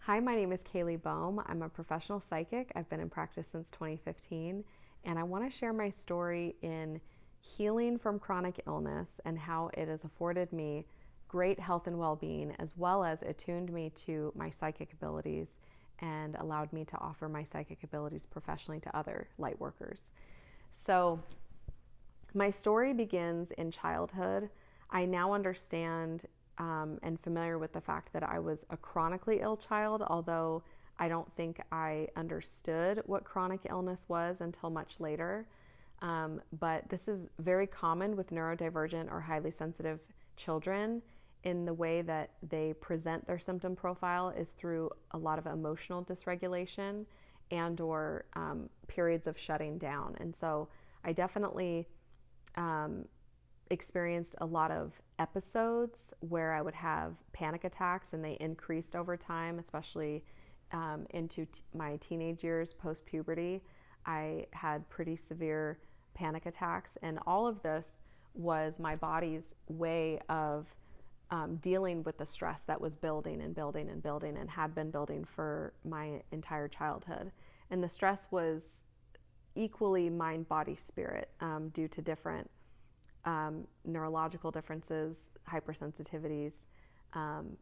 Hi, my name is Kaylee Bohm. I'm a professional psychic. I've been in practice since 2015, and I want to share my story in healing from chronic illness and how it has afforded me great health and well being, as well as attuned me to my psychic abilities and allowed me to offer my psychic abilities professionally to other light workers. So, my story begins in childhood. I now understand and familiar with the fact that I was a chronically ill child, although I don't think I understood what chronic illness was until much later. But this is very common with neurodivergent or highly sensitive children in the way that they present their symptom profile is through a lot of emotional dysregulation and or periods of shutting down. And so I definitely um, experienced a lot of episodes where I would have panic attacks, and they increased over time, especially into my teenage years, post puberty. I had pretty severe panic attacks, and all of this was my body's way of dealing with the stress that was building and building and building and had been building for my entire childhood. And the stress was equally mind, body, spirit due to different neurological differences, hypersensitivities. Um,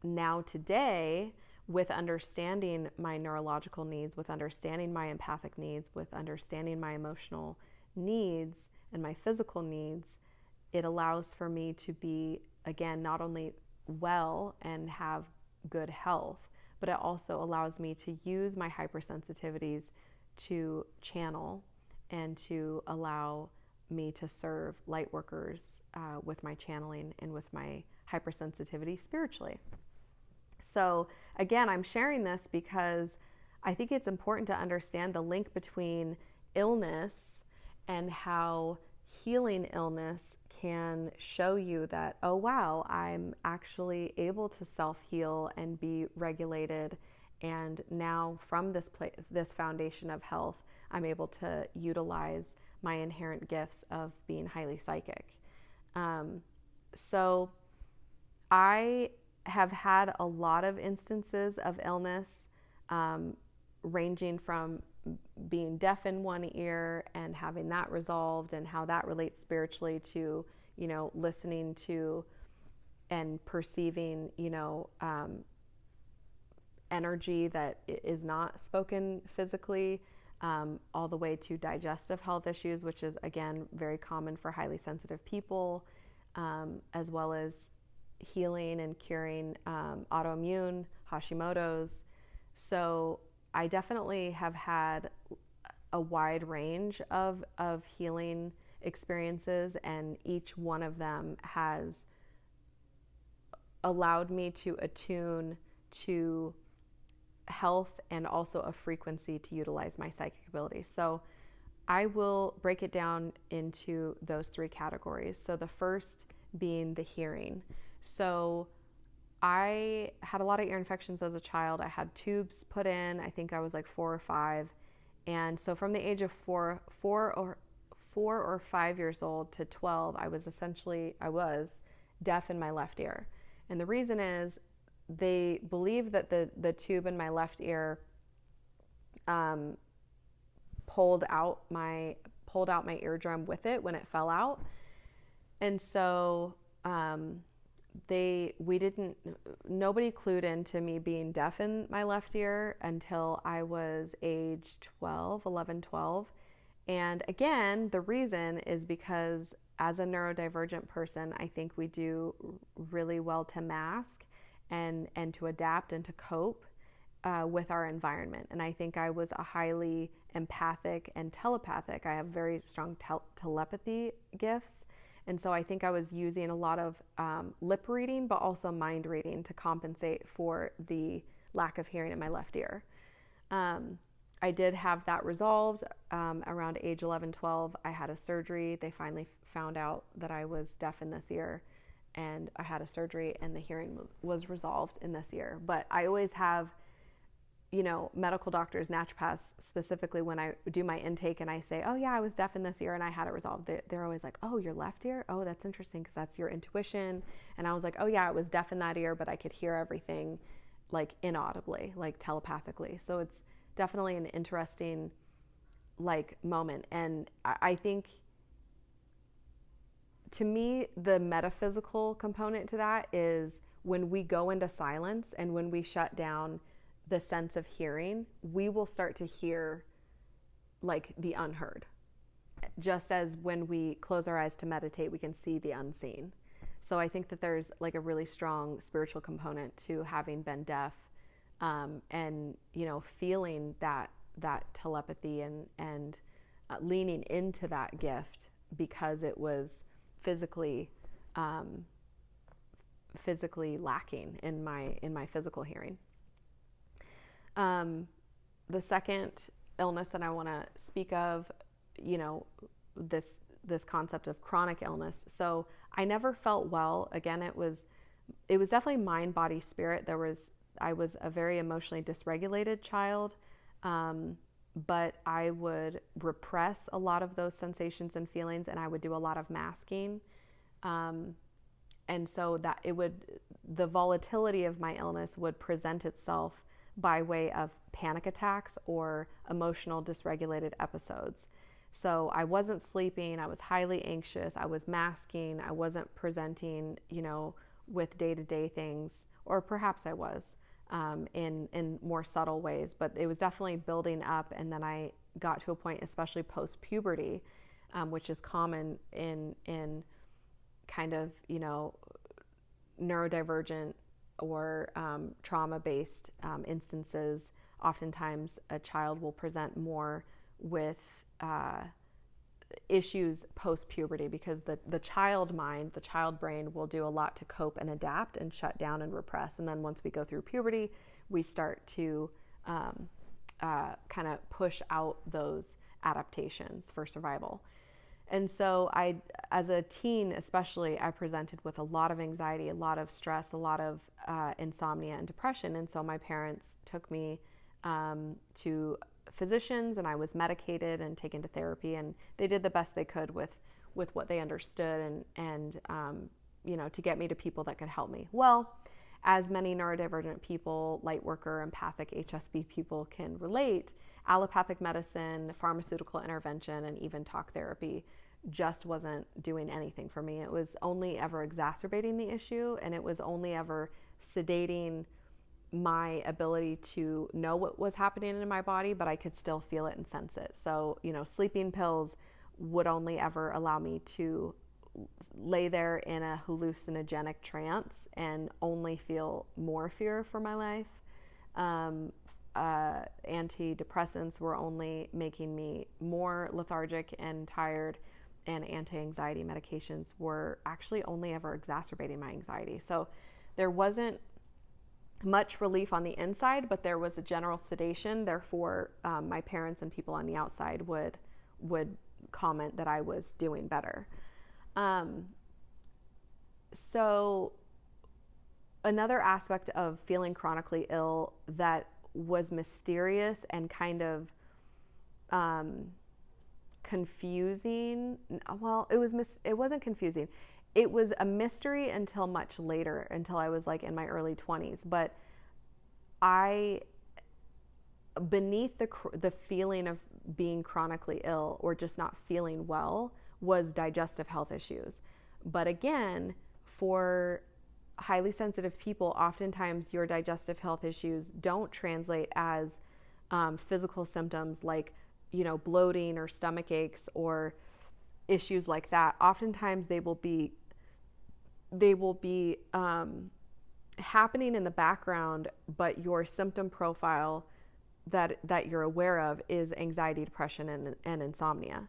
Now, today, with understanding my neurological needs, with understanding my empathic needs, with understanding my emotional needs and my physical needs, it allows for me to be, again, not only well and have good health, but it also allows me to use my hypersensitivities to channel and to allow me to serve light workers with my channeling and with my hypersensitivity spiritually. So, again, I'm sharing this because I think it's important to understand the link between illness and how healing illness can show you that, oh, wow, I'm actually able to self heal and be regulated. And now, from this foundation of health, I'm able to utilize my inherent gifts of being highly psychic. Um, so, I have had a lot of instances of illness, um, ranging from being deaf in one ear and having that resolved, and how that relates spiritually to, listening to and perceiving, energy that is not spoken physically, all the way to digestive health issues, which is, again, very common for highly sensitive people, as well as healing and curing autoimmune, Hashimoto's. So I definitely have had a wide range of healing experiences, and each one of them has allowed me to attune to health and also a frequency to utilize my psychic abilities. So I will break it down into those three categories. So the first being the hearing. So I had a lot of ear infections as a child. I had tubes put in. I think I was like 4 or 5. And so from the age of 4 or 5 years old to 12, I was deaf in my left ear. And the reason is they believe that the tube in my left ear um, pulled out my eardrum with it when it fell out. And so we didn't nobody clued into me being deaf in my left ear until I was age 12, 11, 12. And again, the reason is because as a neurodivergent person, I think we do really well to mask and to adapt and to cope with our environment. And I think I was a highly empathic and telepathic. I have very strong telepathy gifts. And so I think I was using a lot of lip reading, but also mind reading to compensate for the lack of hearing in my left ear. I did have that resolved around age 11, 12. I had a surgery. They finally found out that I was deaf in this ear, and I had a surgery, and the hearing was resolved in this ear. But I always have, medical doctors, naturopaths, specifically when I do my intake and I say, oh yeah, I was deaf in this ear and I had it resolved. They're always like, oh, your left ear? Oh, that's interesting because that's your intuition. And I was like, oh yeah, I was deaf in that ear, but I could hear everything like inaudibly, like telepathically. So it's definitely an interesting like moment. And I think to me, the metaphysical component to that is when we go into silence and when we shut down the sense of hearing, we will start to hear like the unheard. Just as when we close our eyes to meditate, we can see the unseen. So I think that there's like a really strong spiritual component to having been deaf, and feeling that telepathy and leaning into that gift because it was physically physically lacking in my physical hearing. The second illness that I want to speak of, this concept of chronic illness. So I never felt well. Again, it was definitely mind, body, spirit. I was a very emotionally dysregulated child, but I would repress a lot of those sensations and feelings, and I would do a lot of masking. And so the volatility of my illness would present itself by way of panic attacks or emotional dysregulated episodes. So I wasn't sleeping, I was highly anxious, I was masking, I wasn't presenting, with day-to-day things, or perhaps I was, in more subtle ways, but it was definitely building up. And then I got to a point, especially post-puberty, which is common in kind of, neurodivergent or trauma-based instances. Oftentimes a child will present more with issues post-puberty because the child mind, the child brain will do a lot to cope and adapt and shut down and repress. And then once we go through puberty, we start to kind of push out those adaptations for survival. And so as a teen especially, I presented with a lot of anxiety, a lot of stress, a lot of insomnia and depression. And so my parents took me to physicians, and I was medicated and taken to therapy, and they did the best they could with what they understood and to get me to people that could help me. Well, as many neurodivergent people, light worker, empathic, HSP people can relate, allopathic medicine, pharmaceutical intervention, and even talk therapy just wasn't doing anything for me. It was only ever exacerbating the issue, and it was only ever sedating my ability to know what was happening in my body, but I could still feel it and sense it. So, sleeping pills would only ever allow me to lay there in a hallucinogenic trance and only feel more fear for my life. Antidepressants were only making me more lethargic and tired, and anti-anxiety medications were actually only ever exacerbating my anxiety. So there wasn't much relief on the inside, but there was a general sedation. Therefore, my parents and people on the outside would comment that I was doing better. So another aspect of feeling chronically ill that was mysterious and kind of confusing. Well, it wasn't confusing. It was a mystery until much later, until I was like in my early 20s. But beneath the feeling of being chronically ill or just not feeling well was digestive health issues. But again, for highly sensitive people, oftentimes your digestive health issues don't translate as physical symptoms like, bloating or stomach aches or issues like that. Oftentimes they will be happening in the background, but your symptom profile that you're aware of is anxiety, depression, and insomnia.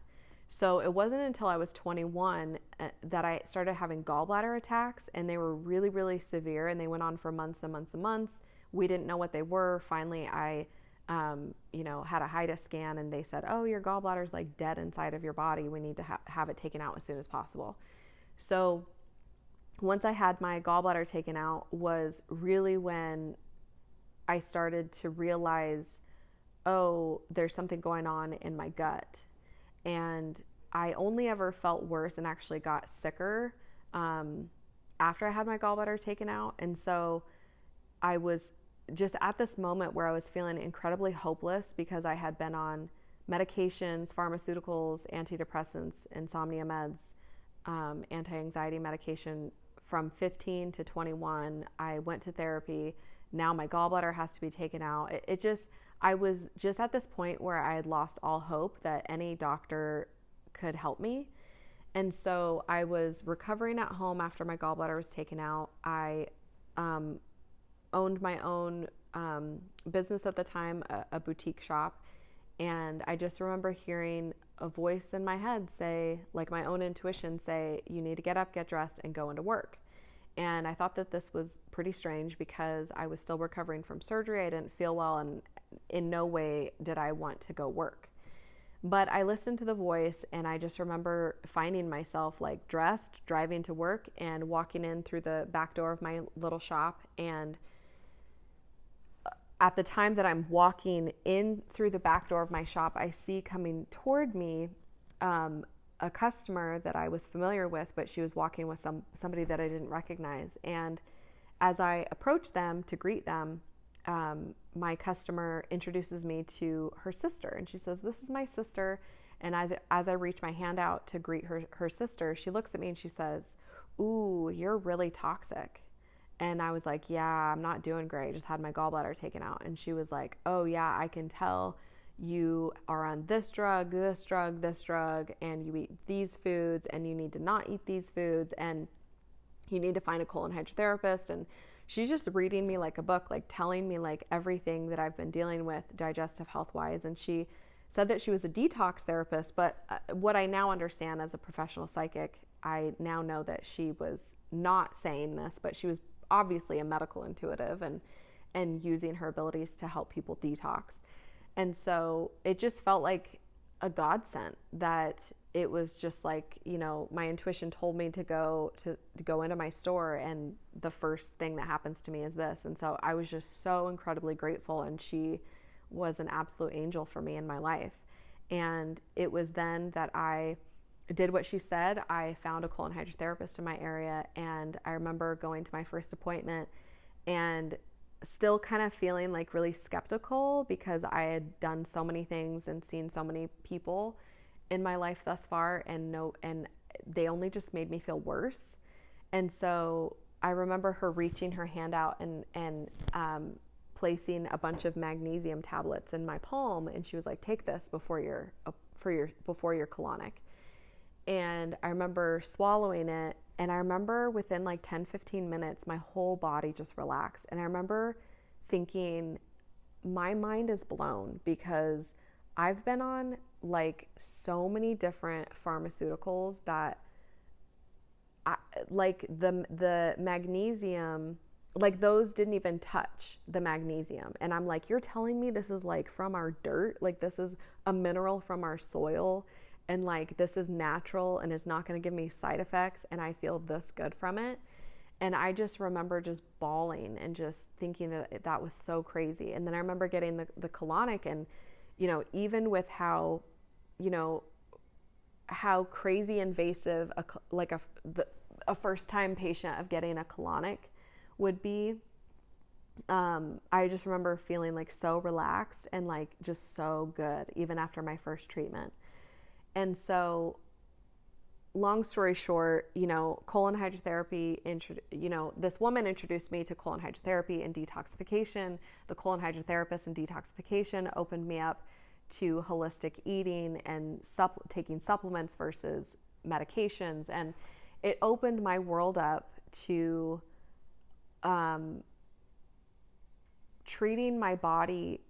So it wasn't until I was 21 that I started having gallbladder attacks, and they were really, really severe, and they went on for months and months and months. We didn't know what they were. Finally, I had a HIDA scan, and they said, oh, your gallbladder's like dead inside of your body. We need to have it taken out as soon as possible. So once I had my gallbladder taken out was really when I started to realize, oh, there's something going on in my gut. And I only ever felt worse and actually got sicker after I had my gallbladder taken out. And so I was just at this moment where I was feeling incredibly hopeless because I had been on medications, pharmaceuticals, antidepressants, insomnia meds, anti-anxiety medication from 15 to 21. I went to therapy. Now my gallbladder has to be taken out. I was just at this point where I had lost all hope that any doctor could help me. And so I was recovering at home after my gallbladder was taken out. I um, owned my own business at the time, a boutique shop. And I just remember hearing a voice in my head say, like my own intuition say, you need to get up, get dressed, and go into work. And I thought that this was pretty strange because I was still recovering from surgery. I didn't feel well, and in no way did I want to go work. But I listened to the voice, and I just remember finding myself like dressed, driving to work, and walking in through the back door of my little shop. And at the time that I'm walking in through the back door of my shop, I see coming toward me a customer that I was familiar with, but she was walking with somebody that I didn't recognize. And as I approached them to greet them, my customer introduces me to her sister, and she says, "This is my sister." And as I reach my hand out to greet her sister, she looks at me and she says, "Ooh, you're really toxic." And I was like, "Yeah, I'm not doing great. I just had my gallbladder taken out." And she was like, "Oh yeah, I can tell you are on this drug, this drug, this drug, and you eat these foods, and you need to not eat these foods, and you need to find a colon hydrotherapist." And she's just reading me like a book, like telling me like everything that I've been dealing with digestive health wise. And she said that she was a detox therapist, but what I now understand as a professional psychic, I now know that she was not saying this, but she was obviously a medical intuitive and using her abilities to help people detox. And so it just felt like a godsend that it was just like, my intuition told me to go into my store, and the first thing that happens to me is this. And so I was just so incredibly grateful, and she was an absolute angel for me in my life. And it was then that I did what she said. I found a colon hydrotherapist in my area, and I remember going to my first appointment and still kind of feeling like really skeptical because I had done so many things and seen so many people in my life thus far, and they only just made me feel worse. And so I remember her reaching her hand out and placing a bunch of magnesium tablets in my palm, and she was like, "Take this before your colonic." And I remember swallowing it, and I remember within like 10-15 minutes my whole body just relaxed. And I remember thinking, my mind is blown, because I've been on like so many different pharmaceuticals that like the magnesium, like those didn't even touch the magnesium. And I'm like, you're telling me this is like from our dirt, like this is a mineral from our soil, and like this is natural and is not going to give me side effects, and I feel this good from it. And I just remember just bawling and just thinking that was so crazy. And then I remember getting the colonic, and even with how crazy invasive a first time patient of getting a colonic would be, I just remember feeling like so relaxed and like just so good even after my first treatment. And so, long story short, colon hydrotherapy, this woman introduced me to colon hydrotherapy and detoxification. The colon hydrotherapist and detoxification opened me up to holistic eating and taking supplements versus medications. And it opened my world up to treating my body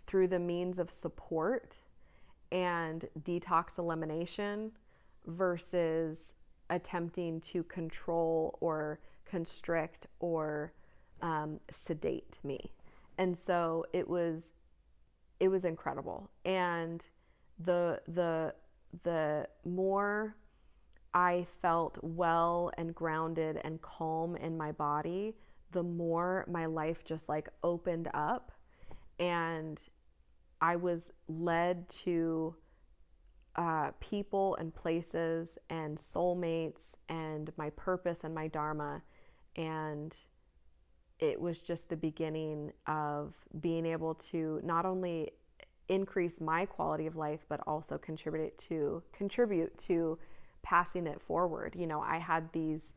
through the means of support and detox elimination versus attempting to control or constrict or sedate me. And so it was incredible. And the more I felt well and grounded and calm in my body, the more my life just like opened up, and I was led to people and places and soulmates and my purpose and my dharma. And it was just the beginning of being able to not only increase my quality of life, but also contribute to passing it forward. You know, I had these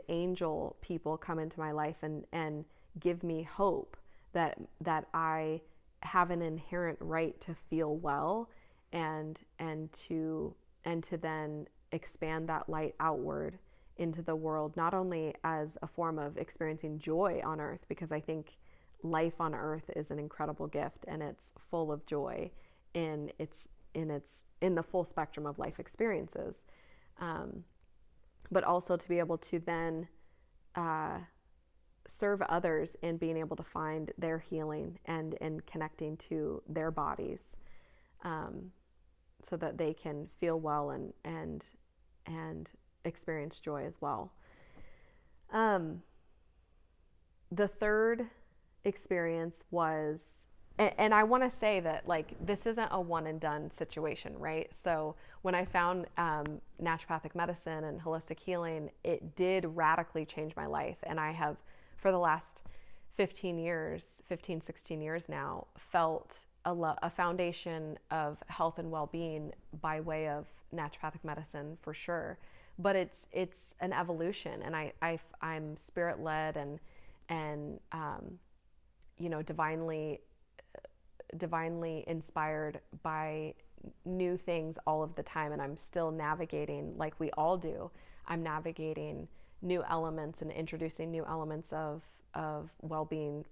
angel people come into my life and give me hope that I have an inherent right to feel well, and to then expand that light outward into the world, not only as a form of experiencing joy on earth, because I think life on earth is an incredible gift and it's full of joy in the full spectrum of life experiences, but also to be able to then serve others in being able to find their healing and in connecting to their bodies, so that they can feel well and experience joy as well. The third experience was, and I want to say that, like, this isn't a one and done situation, right? So when I found naturopathic medicine and holistic healing, it did radically change my life. And I have, for the last 16 years now, felt a foundation of health and well-being by way of naturopathic medicine, for sure. But it's an evolution, and I'm spirit-led and you know, divinely inspired by new things all of the time, and I'm still navigating, like we all do. I'm navigating new elements and introducing new elements of well-being,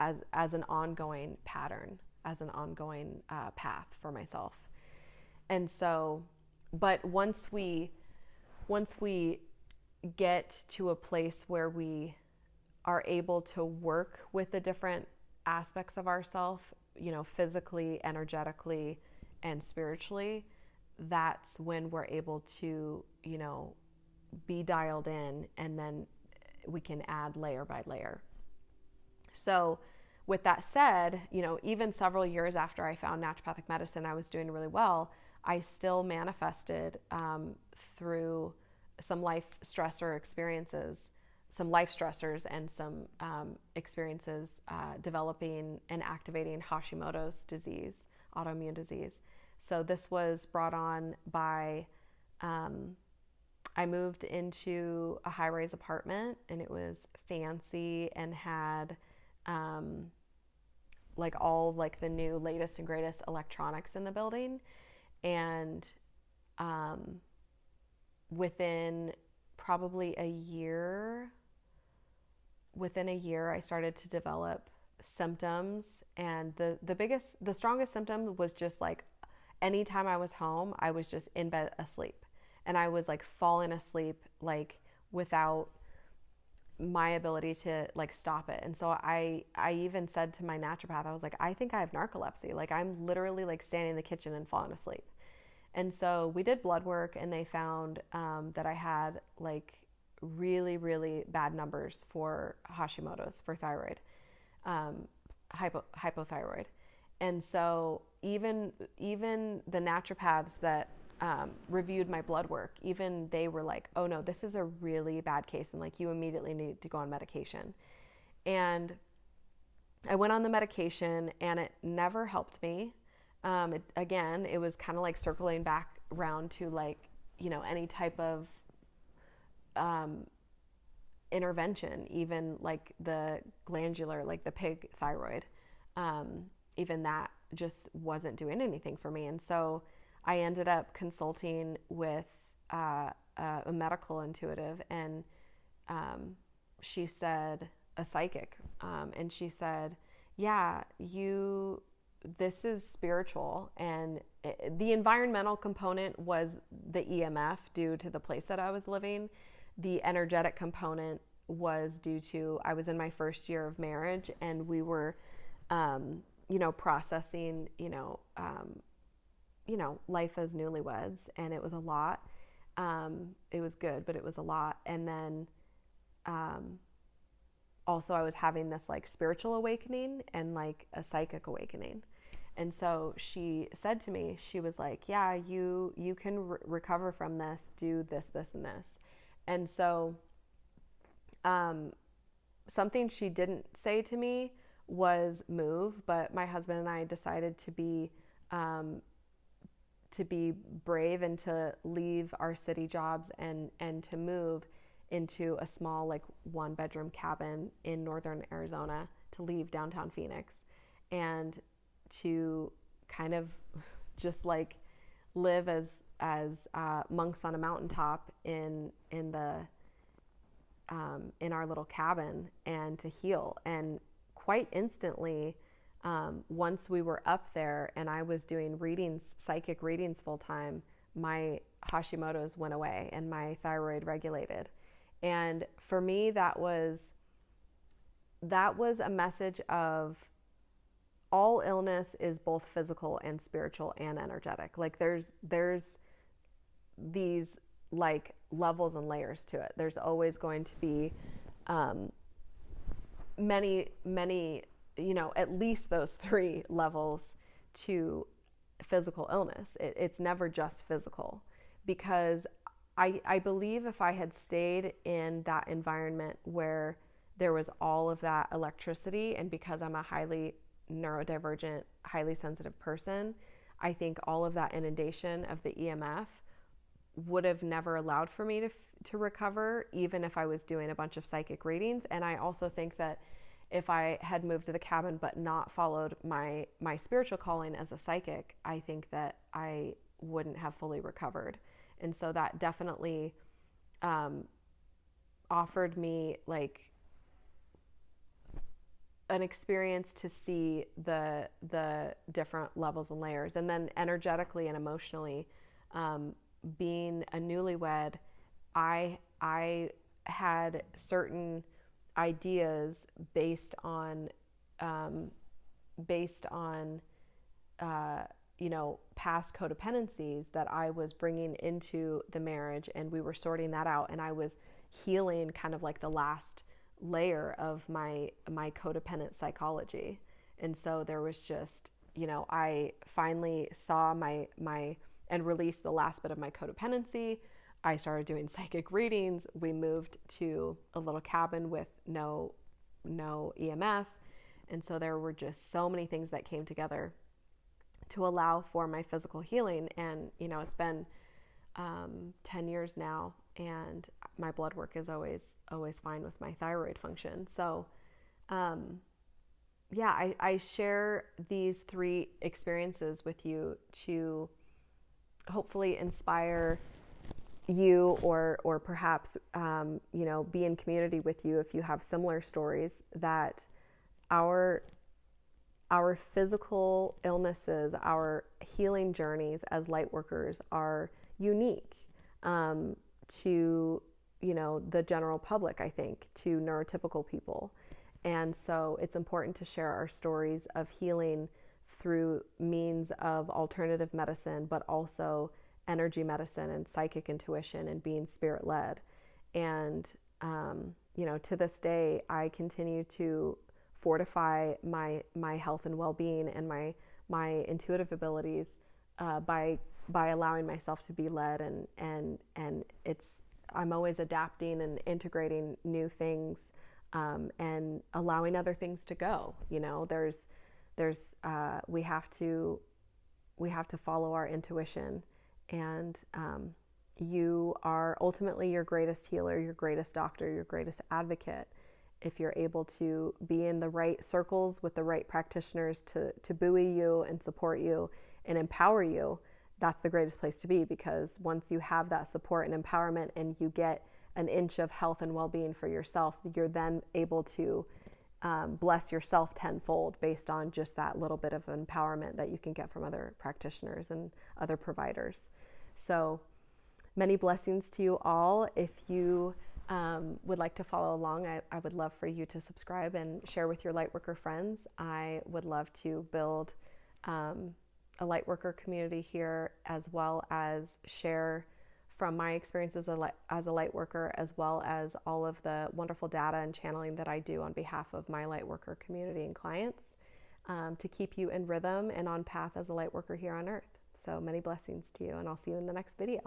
as an ongoing pattern, as an ongoing path for myself. And so, but once we get to a place where we are able to work with the different aspects of ourselves, you know, physically, energetically, and spiritually, that's when we're able to, you know, be dialed in, and then we can add layer by layer. So with that said, you know, even several years after I found naturopathic medicine, I was doing really well. I still manifested through some life stressors and some experiences developing and activating Hashimoto's disease, autoimmune disease. So this was brought on by, I moved into a high-rise apartment, and it was fancy and had like all like the new latest and greatest electronics in the building. And within probably a year, I started to develop symptoms. And the strongest symptom was just like, anytime I was home, I was just in bed asleep. And I was like falling asleep, like without my ability to like stop it. And so I even said to my naturopath, I was like, I think I have narcolepsy. Like, I'm literally like standing in the kitchen and falling asleep. And so we did blood work, and they found that I had like really, really bad numbers for Hashimoto's, for thyroid, hypothyroid. And so even the naturopaths that reviewed my blood work, even they were like, oh no, this is a really bad case, and like, you immediately need to go on medication. And I went on the medication, and it never helped me. It was kind of like circling back around to, like, you know, any type of intervention, even like the glandular, like the pig thyroid, even that just wasn't doing anything for me. And so I ended up consulting with a medical intuitive, and she said, a psychic, and she said, yeah, this is spiritual. And the environmental component was the EMF, due to the place that I was living. The energetic component was due to, I was in my first year of marriage, and we were, you know, processing, life as newlyweds, and it was a lot. It was good, but it was a lot. And then also I was having this like spiritual awakening and like a psychic awakening. And so she said to me, she was like, yeah, you can recover from this, do this, this, and this. And so something she didn't say to me was move, but my husband and I decided um, to be brave and to leave our city jobs and to move into a small like 1 bedroom cabin in northern Arizona, to leave downtown Phoenix and to kind of just like live as monks on a mountaintop in our little cabin, and to heal. And quite instantly, once we were up there and I was doing readings, psychic readings full time, my Hashimoto's went away and my thyroid regulated. And for me, that was a message of all illness is both physical and spiritual and energetic. Like there's these like levels and layers to it. There's always going to be um, many, at least those 3 levels to physical illness. It's never just physical, because I believe if I had stayed in that environment where there was all of that electricity, and because I'm a highly neurodivergent, highly sensitive person, I think all of that inundation of the EMF would have never allowed for me to recover, even if I was doing a bunch of psychic readings. And I also think that if I had moved to the cabin but not followed my spiritual calling as a psychic, I think that I wouldn't have fully recovered. And so that definitely um, offered me like an experience to see the different levels and layers. And then energetically and emotionally, being a newlywed, I had certain ideas um, based on past codependencies that I was bringing into the marriage, and we were sorting that out, and I was healing kind of like the last layer of my codependent psychology. And so there was just, I finally saw my and released the last bit of my codependency. I started doing psychic readings. We moved to a little cabin with no EMF. And so there were just so many things that came together to allow for my physical healing. And, it's been 10 years now, and my blood work is always fine with my thyroid function. So, yeah, I share these 3 experiences with you to hopefully inspire you, or perhaps be in community with you if you have similar stories, that our physical illnesses, our healing journeys as light workers are unique to the general public, I think, to neurotypical people. And so it's important to share our stories of healing through means of alternative medicine, but also energy medicine and psychic intuition and being spirit led. And, to this day, I continue to fortify my health and well-being and my intuitive abilities by allowing myself to be led, and I'm always adapting and integrating new things, and allowing other things to go. We have to follow our intuition, and you are ultimately your greatest healer, your greatest doctor, your greatest advocate. If you're able to be in the right circles with the right practitioners to buoy you and support you and empower you, that's the greatest place to be, because once you have that support and empowerment and you get an inch of health and well-being for yourself, you're then able to bless yourself tenfold based on just that little bit of empowerment that you can get from other practitioners and other providers. So many blessings to you all. If you would like to follow along, I would love for you to subscribe and share with your Lightworker friends. I would love to build a Lightworker community here, as well as share from my experiences as a Lightworker, as well as all of the wonderful data and channeling that I do on behalf of my Lightworker community and clients, to keep you in rhythm and on path as a Lightworker here on Earth. So many blessings to you, and I'll see you in the next video.